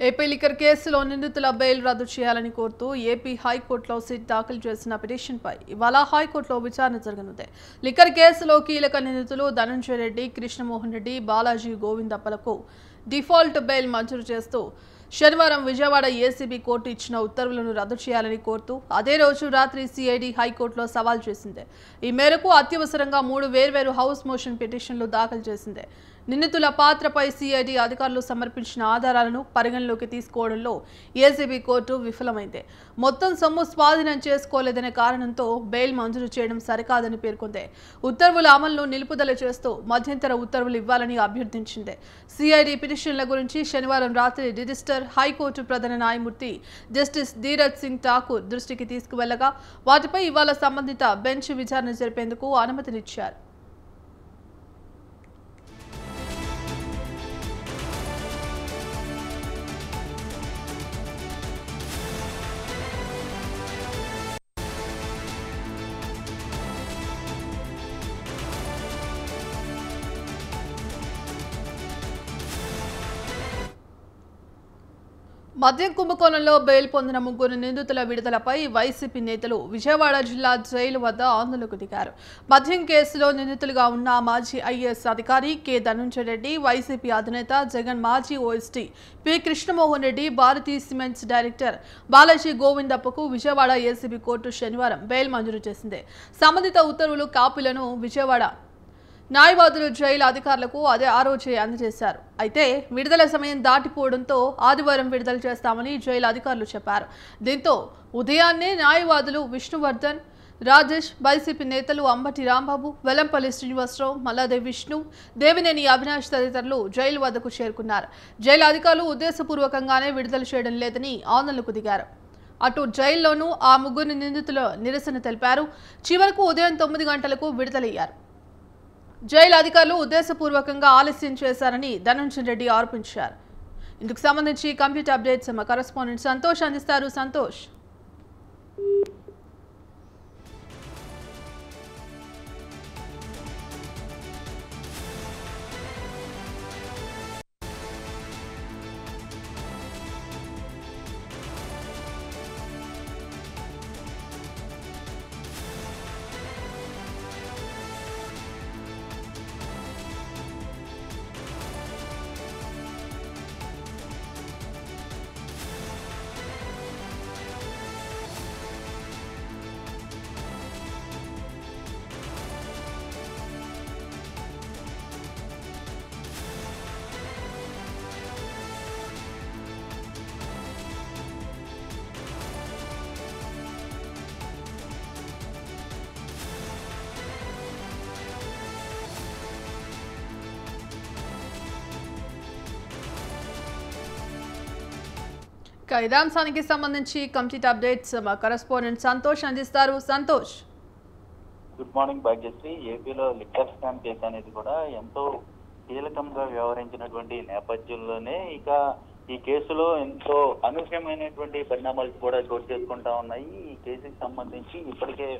AP liquor కేసులో నిందితుల bail రద్దు చేయాలని కోరుతూ ఏపీ హైకోర్టులో సిట్ దాఖలు చేసిన పిటిషన్పై ఇవాళ హైకోర్టులో విచారణ జరగనుంది. లిక్కర్ కేసులో కీలక నిందితులు ధనంజయ రెడ్డి, కృష్ణమోహన్ రెడ్డి, బాలాజీ గోవిందప్పలకు డిఫాల్ట్ బెయిల్ మంజూరు చేస్తూ శనివారం విజయవాడ ఏసీబీ కోర్టు ఇచ్చిన ఉత్తర్వులను రద్దు చేయాలని కోరుతూ అదే రోజు రాత్రి సిఐడి హైకోర్టులో సవాల్ చేసింది. ఈ మేరకు అత్యవసరంగా 3 వేర్వేరు హౌస్ మోషన్ పిటిషన్లు దాఖలు చేసింది. నిందితుల పాత్రపై సిఐడి అధికారులు సమర్పించిన ఆధారాలను పరిగణలోకి తీసుకోవడంలో ఏసీబీ కోర్టు విఫలమైంది. మొత్తం సొమ్ము స్వాధీనం చేసుకోలేదనే కారణంతో బెయిల్ మంజూరు చేయడం సరికాదని పేర్కొంది. ఉత్తర్వుల అమలును నిలుపుదల చేస్తూ మధ్యంతర ఉత్తర్వులు ఇవ్వాలని అభ్యర్థించింది. సిఐడి పిటిషన్ల గురించి శనివారం రాత్రి రిజిస్టర్ హైకోర్టు ప్రధాన న్యాయమూర్తి జస్టిస్ ధీరజ్ సింగ్ ఠాకూర్ దృష్టికి తీసుకువెళ్లగా వాటిపై ఇవాళ సంబంధిత బెంచ్ విచారణ జరిపేందుకు అనుమతినిచ్చారు. మద్యం కుంభకోణంలో బెయిల్ పొందిన 3 నిందితుల విడుదలపై వైసీపీ నేతలు విజయవాడ జిల్లా జైలు వద్ద ఆందోళనకు దిగారు. మద్యం కేసులో నిందితులుగా ఉన్న మాజీ ఐఏఎస్ అధికారి కె ధనంజయ రెడ్డి, వైసీపీ అధినేత జగన్ మాజీ OSD P Krishnamohan Reddy, Bharathi cements director Balaji గోవిందప్పకు విజయవాడ ఏసీబీ కోర్టు శనివారం బెయిల్ మంజూరు చేసింది. సంబంధిత ఉత్తర్వులు కాపీలను విజయవాడ న్యాయవాదులు జైలు అధికారులకు ఆ రోజే అందజేశారు. అయితే విడుదల సమయం దాటిపోవడంతో ఆదివారం విడుదల చేస్తామని జైలు అధికారులు చెప్పారు. దీంతో ఉదయాన్నే న్యాయవాదులు విష్ణువర్ధన్, రాజేష్, వైసీపీ నేతలు అంబటి రాంబాబు, వెల్లంపల్లి శ్రీనివాసరావు, మల్లాదేవి విష్ణు, దేవినేని అవినాష్ తదితరులు జైలు వద్దకు చేరుకున్నారు. జైలు అధికారులు ఉద్దేశపూర్వకంగానే విడుదల చేయడం లేదని ఆందోళనకు దిగారు. అటు జైల్లోనూ ఆ 3 నిందితులు నిరసన తెలిపారు. చివరకు ఉదయం 9 గంటలకు విడుదలయ్యారు. జైలు అధికారులు ఉద్దేశపూర్వకంగా ఆలస్యం చేశారని ధనంజయ రెడ్డి ఆరోపించారు. ఇందుకు సంబంధించి కంప్లీట్ అప్డేట్స్ మా కరెస్పాండెంట్ సంతోష్ అందిస్తారు. సంతోష్, ఇదే అంశానికి సంబంధించి కంప్లీట్ అప్డేట్స్ మా కరెస్పాండెంట్ సంతోష్ అందిస్తారు. Santosh, good morning Bhagyashree. ఏపీలో లిక్కర్ స్కామ్ కేసు అనేది కూడా ఎంతో కీలకంగా వ్యవహరించినటువంటి నేపథ్యంలోనే ఈ కేసులో ఎంతో అనూహ్యమైనటువంటి పరిణామాలు కూడా చోటు చేసుకుంటా ఉన్నాయి. ఈ కేసుకి సంబంధించి ఇప్పటికే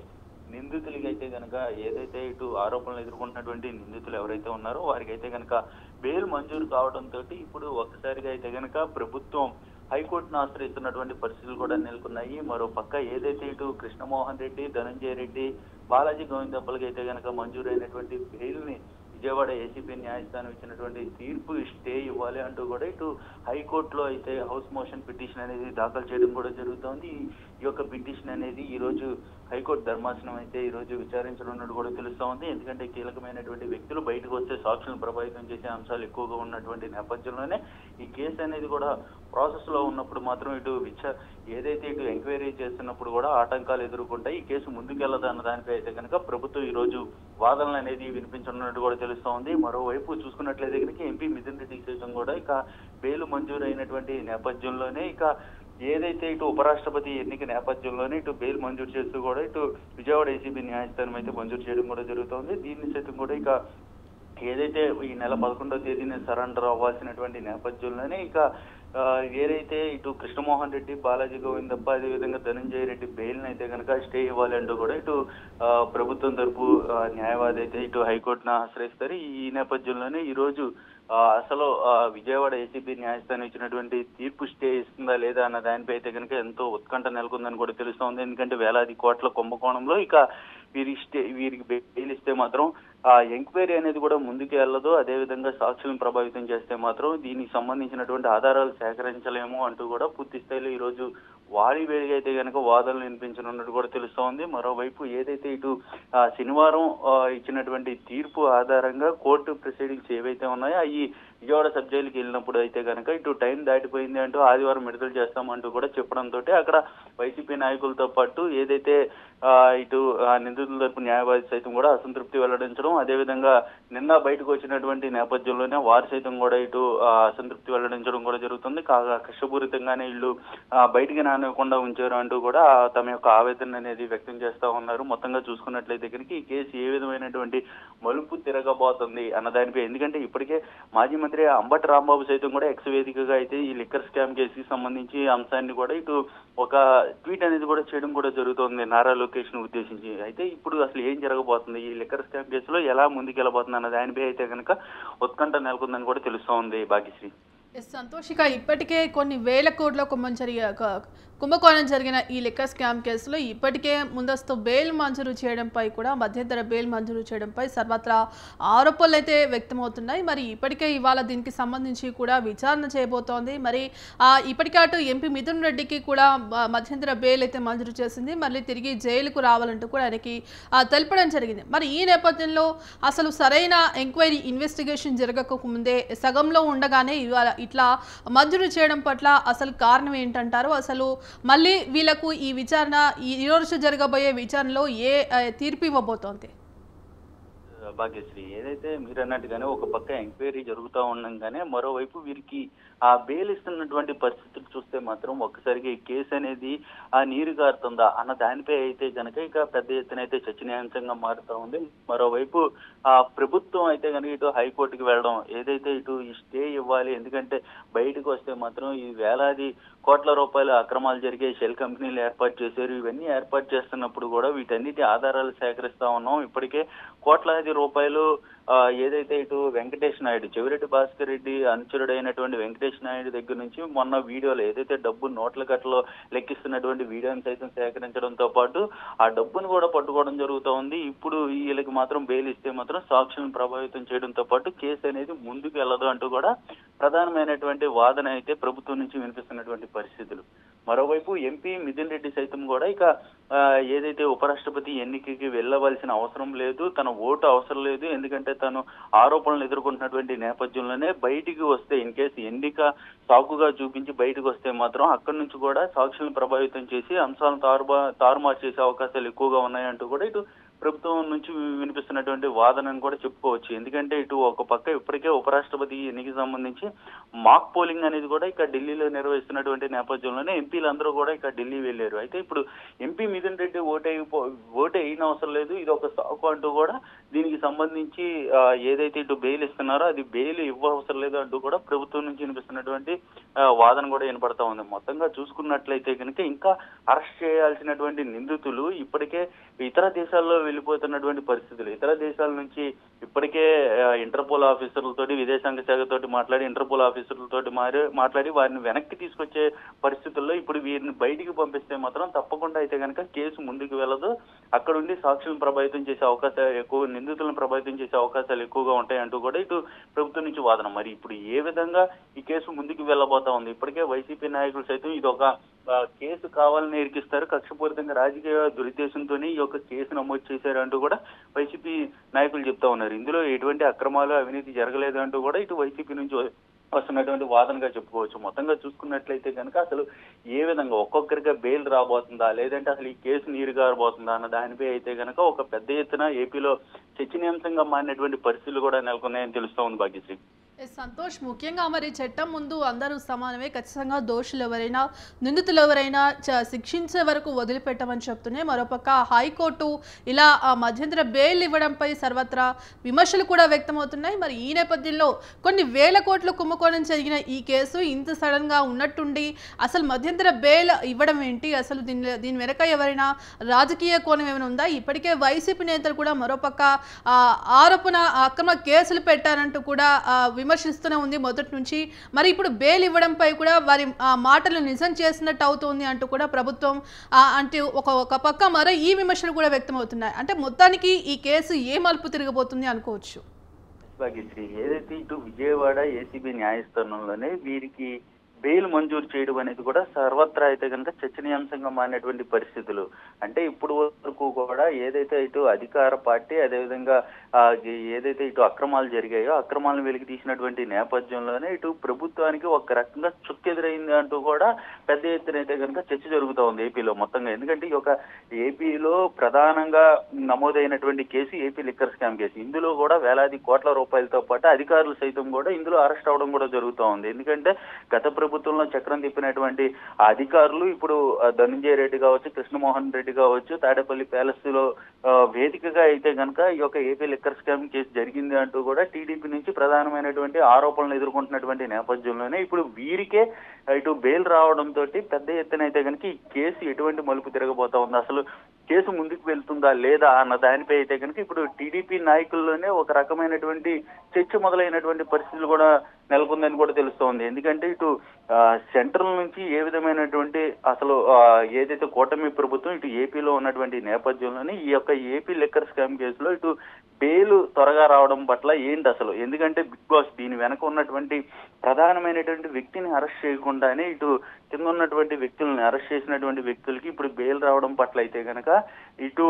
నిందితులకి అయితే కనుక ఏదైతే ఇటు ఆరోపణలు ఎదుర్కొంటున్నటువంటి నిందితులు ఎవరైతే ఉన్నారో వారికి అయితే కనుక బెయిల్ మంజూరు కావడంతో ఇప్పుడు ఒక్కసారిగా అయితే కనుక ప్రభుత్వం హైకోర్టును ఆశ్రయిస్తున్నటువంటి పరిస్థితులు కూడా నెలకొన్నాయి. మరో పక్క ఏదైతే ఇటు కృష్ణమోహన్ రెడ్డి, ధనంజయ రెడ్డి, బాలాజీ గోవిందప్పలకి అయితే కనుక మంజూరైనటువంటి బెయిల్ ని విజయవాడ ఏసీబీ న్యాయస్థానం ఇచ్చినటువంటి తీర్పు స్టే ఇవ్వాలి అంటూ కూడా ఇటు హైకోర్టులో అయితే హౌస్ మోషన్ పిటిషన్ అనేది దాఖలు చేయడం కూడా జరుగుతోంది. ఈ యొక్క పిటిషన్ అనేది ఈ రోజు హైకోర్టు ధర్మాసనం అయితే ఈ రోజు విచారించనున్నట్టు కూడా తెలుస్తా ఉంది. ఎందుకంటే కీలకమైనటువంటి వ్యక్తులు బయటకు వచ్చే సాక్షులను ప్రభావితం చేసే అంశాలు ఎక్కువగా ఉన్నటువంటి నేపథ్యంలోనే ఈ కేసు అనేది కూడా ప్రాసెస్ లో ఉన్నప్పుడు మాత్రం ఏదైతే ఇటు ఎంక్వైరీ చేస్తున్నప్పుడు కూడా ఆటంకాలు ఎదుర్కొంటాయి. ఈ కేసు ముందుకెళ్లదు అన్న దానిపై అయితే కనుక ప్రభుత్వం ఈ రోజు వాదనలు అనేది వినిపించనున్నట్టు కూడా తెలుస్తా ఉంది. మరోవైపు చూసుకున్నట్లయితే కనుక ఎంపీ మిథున్ రెడ్డి సైతం కూడా బెయిల్ మంజూరు అయినటువంటి నేపథ్యంలోనే ఏదైతే ఇటు ఉపరాష్ట్రపతి ఎన్నిక నేపథ్యంలోనే ఇటు బెయిల్ మంజూరు చేస్తూ కూడా ఇటు విజయవాడ ఏసీబీ న్యాయస్థానం అయితే మంజూరు చేయడం కూడా జరుగుతోంది. దీన్ని సైతం కూడా ఏదైతే ఈ నెల 11వ తేదీన సరెండర్ అవ్వాల్సినటువంటి నేపథ్యంలోనే ఏదైతే ఇటు కృష్ణమోహన్ రెడ్డి, బాలాజీ గోవిందప్ప, అదేవిధంగా ధనంజయ రెడ్డి బెయిల్ని అయితే కనుక స్టే ఇవ్వాలి అంటూ కూడా ఇటు ప్రభుత్వం తరపు న్యాయవాది అయితే ఇటు హైకోర్టును ఆశ్రయిస్తారు. ఈ నేపథ్యంలోనే ఈ రోజు అసలు విజయవాడ ఏసీబీ న్యాయస్థానం ఇచ్చినటువంటి తీర్పు స్టే ఇస్తుందా లేదా అన్న దానిపై అయితే కనుక ఎంతో ఉత్కంఠ నెలకొందని కూడా తెలుస్తోంది. ఎందుకంటే వేలాది కోట్ల కుంభకోణంలో ఇక వీరికి బెయిల్ ఇస్తే మాత్రం ఎంక్వైరీ అనేది కూడా ముందుకు వెళ్ళదు. అదేవిధంగా సాక్షులను ప్రభావితం చేస్తే మాత్రం దీనికి సంబంధించినటువంటి ఆధారాలు సేకరించలేము అంటూ కూడా పూర్తి స్థాయిలో ఈ రోజు వారి వేడిగా అయితే కనుక వాదనలు వినిపించనున్నట్టు కూడా తెలుస్తోంది. మరోవైపు ఏదైతే ఇటు శనివారం ఇచ్చినటువంటి తీర్పు ఆధారంగా కోర్టు ప్రొసీడింగ్స్ ఏవైతే ఉన్నాయో అవి విజయవాడ సబ్ జైలుకి వెళ్ళినప్పుడు అయితే కనుక ఇటు టైం దాటిపోయింది అంటూ ఆదివారం విడుదల చేస్తామంటూ కూడా చెప్పడంతో అక్కడ వైసీపీ నాయకులతో పాటు ఏదైతే ఇటు నిందితుల తరపు న్యాయవాది సైతం కూడా అసంతృప్తి వెల్లడించడం, అదేవిధంగా నిన్న బయటకు వచ్చినటువంటి నేపథ్యంలోనే వారు సైతం కూడా ఇటు అసంతృప్తి వెల్లడించడం కూడా జరుగుతుంది. కాగా కష్టపూరితంగానే వీళ్ళు బయటికి రానివ్వకుండా ఉంచారు అంటూ కూడా తమ యొక్క ఆవేదన అనేది వ్యక్తం చేస్తా ఉన్నారు. మొత్తంగా చూసుకున్నట్లయితే కనుక ఈ కేసు ఏ విధమైనటువంటి మలుపు తిరగబోతుంది అన్న దానిపై, ఎందుకంటే ఇప్పటికే మాజీ మంత్రి అంబటి రాంబాబు సైతం కూడా ఎక్స్ వేదికగా అయితే ఈ లిక్కర్ స్కామ్ కేసుకి సంబంధించి అంశాన్ని కూడా ఇటు ఒక ట్వీట్ అనేది కూడా చేయడం కూడా జరుగుతోంది నారా లోకేష్ ను ఉద్దేశించి. అయితే ఇప్పుడు అసలు ఏం జరగబోతుంది, ఈ లిక్కర్ స్కామ్ కేసులో ఎలా ముందుకెళ్ళబోతుంది అన్న దానిపై అయితే కనుక ఉత్కంఠ నెలకొందని కూడా తెలుస్తోంది భాగ్యశ్రీ. సంతోషిక, ఇప్పటికే కొన్ని వేల కోట్ల కుంభకోణం జరిగిన ఈ లిక్కర్ స్కామ్ కేసులో ఇప్పటికే ముందస్తు బెయిల్ మంజూరు చేయడంపై కూడా మధ్యంతర బెయిల్ మంజూరు చేయడంపై సర్వత్రా ఆరోపణలు అయితే వ్యక్తమవుతున్నాయి. మరి ఇప్పటికే ఇవాళ దీనికి సంబంధించి కూడా విచారణ చేయబోతోంది. మరి ఇప్పటికే అటు ఎంపీ మిథున్ రెడ్డికి కూడా మధ్యంతర బెయిల్ అయితే మంజూరు చేసింది. మళ్ళీ తిరిగి జైలుకు రావాలంటూ కూడా ఆయనకి తెలపడం జరిగింది. మరి ఈ నేపథ్యంలో అసలు సరైన ఎంక్వైరీ ఇన్వెస్టిగేషన్ జరగక ముందే సగంలో ఉండగానే ఇవాళ ఇట్లా మంజూరు చేయడం పట్ల అసలు కారణం ఏంటంటారు? అసలు మళ్ళీ వీళ్ళకు ఈ విచారణ ఈ రోజు జరగబోయే విచారణలో ఏ తీర్పు ఇవ్వబోతోంది? భాగ్యశ్రీ, ఏదైతే మీరు అన్నట్టుగానే ఒక పక్క ఎంక్వైరీ జరుగుతూ ఉండగానే మరోవైపు వీరికి బెయిల్ ఇస్తున్నటువంటి పరిస్థితులు చూస్తే మాత్రం ఒక్కసారిగా ఈ కేసు అనేది నీరు గారుతుందా అన్న దానిపై అయితే కనుక ఇక పెద్ద ఎత్తున అయితే చర్చనీయాంశంగా మారుతూ ఉంది. మరోవైపు ప్రభుత్వం అయితే కనుక ఇటు హైకోర్టుకి వెళ్ళడం, ఏదైతే ఇటు ఈ స్టే ఇవ్వాలి, ఎందుకంటే బయటకు వస్తే మాత్రం ఈ వేలాది కోట్ల రూపాయల అక్రమాలు జరిగే షెల్ కంపెనీలు ఏర్పాటు చేశారు. ఇవన్నీ ఏర్పాటు చేస్తున్నప్పుడు కూడా వీటన్నిటి ఆధారాలు సేకరిస్తా ఉన్నాం. ఇప్పటికే కోట్లాది రూపాయలు ఏదైతే ఇటు వెంకటేష్ నాయుడు, చెవిరెడ్డి భాస్కర్ రెడ్డి అనుచరుడైనటువంటి వెంకటేష్ నాయుడు దగ్గర నుంచి మొన్న వీడియోలో ఏదైతే డబ్బు నోట్ల కట్టలో లెక్కిస్తున్నటువంటి వీడియోని సైతం సేకరించడంతో పాటు ఆ డబ్బును కూడా పట్టుకోవడం జరుగుతూ ఉంది. ఇప్పుడు వీళ్ళకి మాత్రం బెయిల్ ఇస్తే మాత్రం సాక్షులను ప్రభావితం చేయడంతో పాటు కేసు అనేది ముందుకు వెళ్ళదు అంటూ కూడా ప్రధానమైనటువంటి వాదన అయితే ప్రభుత్వం నుంచి వినిపిస్తున్నటువంటి పరిస్థితులు. మరోవైపు ఎంపీ మిథున్ రెడ్డి సైతం కూడా ఇక ఏదైతే ఉపరాష్ట్రపతి ఎన్నికకి వెళ్ళవలసిన అవసరం లేదు, తన ఓటు అవసరం లేదు, ఎందుకంటే తను ఆరోపణలు ఎదుర్కొంటున్నటువంటి నేపథ్యంలోనే బయటికి వస్తే ఇన్ కేసు ఎన్నిక సాకుగా చూపించి బయటకు వస్తే మాత్రం అక్కడి నుంచి కూడా సాక్షులను ప్రభావితం చేసి అంశాలను తారుమారు చేసే అవకాశాలు ఎక్కువగా ఉన్నాయంటూ కూడా ఇటు ప్రభుత్వం నుంచి వినిపిస్తున్నటువంటి వాదనను కూడా చెప్పుకోవచ్చు. ఎందుకంటే ఇటు ఒక పక్క ఇప్పటికే ఉపరాష్ట్రపతి ఎన్నికకి సంబంధించి మాక్ పోలింగ్ అనేది కూడా ఇక ఢిల్లీలో నిర్వహిస్తున్నటువంటి నేపథ్యంలోనే ఎంపీలందరూ కూడా ఇక ఢిల్లీ వెళ్ళారు. అయితే ఇప్పుడు ఎంపీ మిథున్ రెడ్డి ఓటు అయిన అవసరం లేదు, ఇది ఒక సాకు అంటూ కూడా దీనికి సంబంధించి ఏదైతే ఇటు బెయిల్ ఇస్తున్నారో అది బెయిల్ ఇవ్వవసరం లేదు అంటూ కూడా ప్రభుత్వం నుంచి వినిపిస్తున్నటువంటి వాదన కూడా వినపడతా ఉంది. మొత్తంగా చూసుకున్నట్లయితే కనుక ఇంకా అరెస్ట్ చేయాల్సినటువంటి నిందితులు ఇప్పటికే ఇతర దేశాల్లో వెళ్ళిపోతున్నటువంటి పరిస్థితులు, ఇతర దేశాల నుంచి ఇప్పటికే ఇంటర్పోల్ ఆఫీసర్లతోటి విదేశాంగ శాఖతోటి మాట్లాడి ఇంటర్పోల్ ఆఫీసర్లతోటి మాట్లాడి వారిని వెనక్కి తీసుకొచ్చే పరిస్థితుల్లో ఇప్పుడు వీరిని బయటికి పంపిస్తే మాత్రం తప్పకుండా అయితే కనుక కేసు ముందుకు వెళ్ళదు. అక్కడ ఉండి సాక్షులను ప్రభావితం చేసే అవకాశాలు ఎక్కువ, నిందితులను ప్రభావితం చేసే అవకాశాలు ఎక్కువగా ఉంటాయంటూ కూడా ఇటు ప్రభుత్వం నుంచి వాదన. మరి ఇప్పుడు ఏ విధంగా ఈ కేసు ముందుకు వెళ్ళబోతా ఉంది? ఇప్పటికే వైసీపీ నాయకులు సైతం ఇది ఒక కేసు కావాలని ఇరికిస్తారు, కక్షపూరితంగా రాజకీయ దురుద్దేశంతో ఈ యొక్క కేసు నమోదు చేశారు అంటూ కూడా వైసీపీ నాయకులు చెప్తా ఉన్నారు. ఇందులో ఎటువంటి అక్రమాలు అవినీతి జరగలేదు అంటూ కూడా ఇటు వైసీపీ నుంచి వస్తున్నటువంటి వాదనగా చెప్పుకోవచ్చు. మొత్తంగా చూసుకున్నట్లయితే కనుక అసలు ఏ విధంగా ఒక్కొక్కరిగా బెయిల్ రాబోతుందా, లేదంటే అసలు ఈ కేసు నీరు గారబోతుందా అన్న దానిపై అయితే కనుక ఒక పెద్ద ఎత్తున ఏపీలో చర్చనీయాంశంగా మారినటువంటి పరిస్థితులు కూడా నెలకొన్నాయని తెలుస్తా ఉంది భాగ్యశ్రీ. సంతోష్, ముఖ్యంగా మరి చట్టం ముందు అందరూ సమానమే, ఖచ్చితంగా దోషులు ఎవరైనా నిందితులు ఎవరైనా శిక్షించే వరకు వదిలిపెట్టమని చెప్తున్నాయి. మరోపక్క హైకోర్టు ఇలా మధ్యంతర బెయిల్ ఇవ్వడంపై సర్వత్రా విమర్శలు కూడా వ్యక్తమవుతున్నాయి. మరి ఈ నేపథ్యంలో కొన్ని వేల కోట్ల కుంభకోణం జరిగిన ఈ కేసు ఇంత సడన్ గా ఉన్నట్టుండి అసలు మధ్యంతర బెయిల్ ఇవ్వడం ఏంటి? అసలు దీని వెనక ఎవరైనా రాజకీయ కోణం ఏమైనా ఉందా? ఇప్పటికే వైసీపీ నేతలు కూడా మరోపక్క ఆరోపణ అక్రమ కేసులు పెట్టారంటూ కూడా విమర్శిస్తూనే ఉంది మొదటి నుంచి. మరి ఇప్పుడు బెయిల్ ఇవ్వడంపై కూడా వారి మాటలు నిజం చేసినట్టు అవుతుంది అంటూ కూడా ప్రభుత్వం అంటే ఒక పక్క మరో ఈ విమర్శలు కూడా వ్యక్తమవుతున్నాయి. అంటే మొత్తానికి ఈ కేసు ఏ మలుపు తిరగబోతుంది అనుకోవచ్చు. భాగ్యశ్రీ, ఏదైతే ఇటు విజయవాడ ఏసీబీ న్యాయస్థానంలోనే వీరికి బెయిల్ మంజూరు చేయడం అనేది కూడా సర్వత్రా అయితే కనుక చర్చనీయాంశంగా మారినటువంటి పరిస్థితులు. అంటే ఇప్పుడు వరకు కూడా ఏదైతే ఇటు అధికార పార్టీ అదేవిధంగా ఏదైతే ఇటు అక్రమాలు జరిగాయో అక్రమాలను వెలికి తీసినటువంటి నేపథ్యంలోనే ఇటు ప్రభుత్వానికి ఒక రకంగా చుక్కెదురైంది అంటూ కూడా పెద్ద ఎత్తున అయితే కనుక చర్చ జరుగుతూ ఉంది ఏపీలో మొత్తంగా. ఎందుకంటే ఈ యొక్క ఏపీలో ప్రధానంగా నమోదైనటువంటి case AP liquor scam case. ఇందులో కూడా వేలాది కోట్ల రూపాయలతో పాటు అధికారులు సైతం కూడా ఇందులో అరెస్ట్ అవడం కూడా జరుగుతూ ఉంది. ఎందుకంటే గత ప్రభుత్వంలో చక్రం తిప్పినటువంటి అధికారులు ఇప్పుడు ధనంజయ రెడ్డి కావచ్చు, కృష్ణమోహన్ రెడ్డి కావచ్చు, తాడేపల్లి ప్యాలెస్ లో వేదికగా అయితే కనుక ఈ యొక్క ఏపీ లిక్కర్ స్కామ్ కేసు జరిగింది అంటూ కూడా టీడీపీ నుంచి ప్రధానమైనటువంటి ఆరోపణలు ఎదుర్కొంటున్నటువంటి నేపథ్యంలోనే ఇప్పుడు వీరికే ఇటు బెయిల్ రావడంతో పెద్ద ఎత్తున అయితే కనుక ఈ కేసు ఎటువంటి మలుపు తిరగబోతా ఉంది, అసలు కేసు ముందుకు వెళ్తుందా లేదా అన్న దానిపై అయితే కనుక ఇప్పుడు టీడీపీ నాయకుల్లోనే ఒక రకమైనటువంటి చర్చ మొదలైనటువంటి పరిస్థితులు కూడా నెలకొందని కూడా తెలుస్తోంది. ఎందుకంటే ఇటు సెంట్రల్ నుంచి ఏ విధమైనటువంటి అసలు ఏదైతే కూటమి ప్రభుత్వం ఇటు ఏపీలో ఉన్నటువంటి నేపథ్యంలోనే ఈ యొక్క ఏపీ లిక్కర్ స్కామ్ కేసులో ఇటు బెయిల్ త్వరగా రావడం పట్ల ఏంటి అసలు, ఎందుకంటే బిగ్ బాస్ దీని వెనక ఉన్నటువంటి ప్రధానమైనటువంటి వ్యక్తిని అరెస్ట్ చేయకుండానే ఇటు కింద ఉన్నటువంటి వ్యక్తులను అరెస్ట్ చేసినటువంటి వ్యక్తులకి ఇప్పుడు బెయిల్ రావడం పట్ల అయితే కనుక ఇటు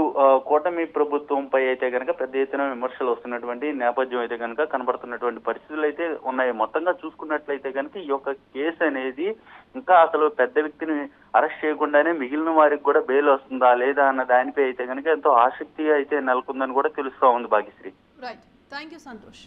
కూటమి ప్రభుత్వంపై అయితే కనుక పెద్ద ఎత్తున విమర్శలు వస్తున్నటువంటి నేపథ్యం అయితే కనుక కనబడుతున్నటువంటి పరిస్థితులు అయితే ఉన్నాయి. మొత్తంగా చూసుకున్నట్లయితే కనుక ఈ యొక్క కేసు అనేది ఇంకా అసలు పెద్ద వ్యక్తిని అరెస్ట్ చేయకుండానే మిగిలిన వారికి కూడా బెయిల్ వస్తుందా లేదా అన్న దానిపై అయితే కనుక ఎంతో ఆసక్తిగా అయితే నెలకొందని కూడా తెలుస్తా ఉంది Bhagyashree. Right, thank you Santosh.